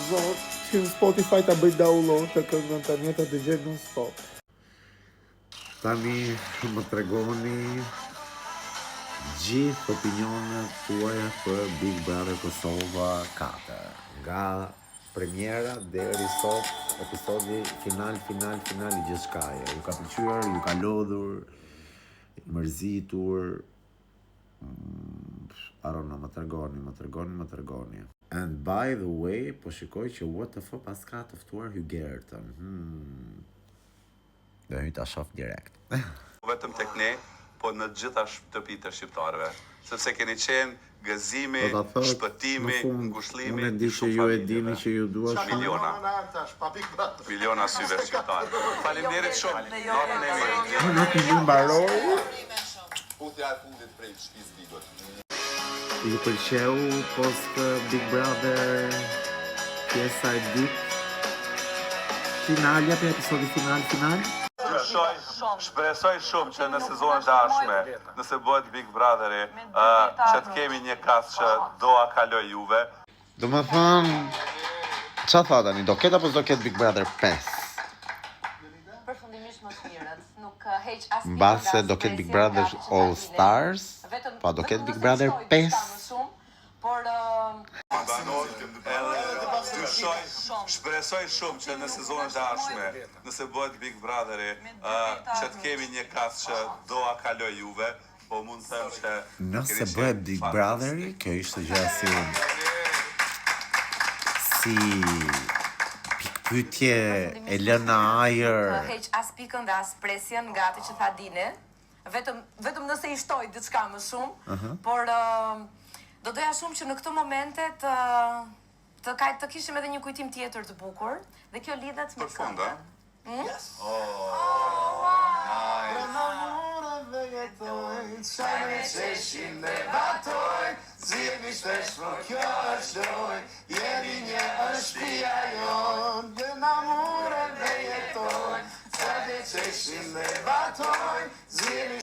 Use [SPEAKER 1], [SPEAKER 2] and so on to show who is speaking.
[SPEAKER 1] zot, që në Spotify ta bëj download të këngën tani ta dëgjoj non stop.
[SPEAKER 2] Tani më tregoni gjithë opinionet tuaja për Big Brother Kosova 4. Nga premiera deri sot, episodi final i gjithçkaje. Ju ka pëlqyer, ju ka lodhur, mërzitur, I don't know, më tregoni. And by the way, po shikoj që what the fuck pas ka të ftuar Hygertën. Do hyta shoh direkt.
[SPEAKER 3] Vetëm tek ne, po në gjitha shtëpitë e shqiptarëve, sepse keni qenë gëzimi, shpëtimi, ngushëllimi.
[SPEAKER 2] Unë di që ju e dini që ju dua
[SPEAKER 3] shumë. Miliona syve shqiptarë. Faleminderit shumë.
[SPEAKER 2] Nuk i mbaroj.
[SPEAKER 4] Puthja e fundit prej shtëpisë Bigot.
[SPEAKER 2] Ju pëlqeu post Big Brother pjesa e dytë? Finalja për episodi final?
[SPEAKER 3] Shpresoj shumë që në sezonin e ardhshme, nëse bëhet Big Brotheri, që të kemi një kas që do a kaloj juve.
[SPEAKER 2] Do më thënë, qa tha tani, do ketë apo do ketë Big Brother 5?
[SPEAKER 5] Përfundimisht më të mirët, nuk heq asnjë.
[SPEAKER 2] Mbase do ketë Big Brother All Stars, pa do ketë Big Brother 5.
[SPEAKER 5] Por
[SPEAKER 3] shpresoj shumë që në sezonin e ardhshme, nëse bëhet Big Brotheri, që të kemi një kas që do a kaloj juve, po mund të them që
[SPEAKER 2] nëse bëhet Big Brotheri, kjo ishte gjëra si pikpyetje e lëna ajër.
[SPEAKER 5] heq as pikën dhe as presjen nga atë që tha Dini. Vetëm nëse i shtoj diçka më shumë, por do doja shumë që në këto momente të kishim edhe një kujtim tjetër të bukur, dhe kjo lidhet me këngën.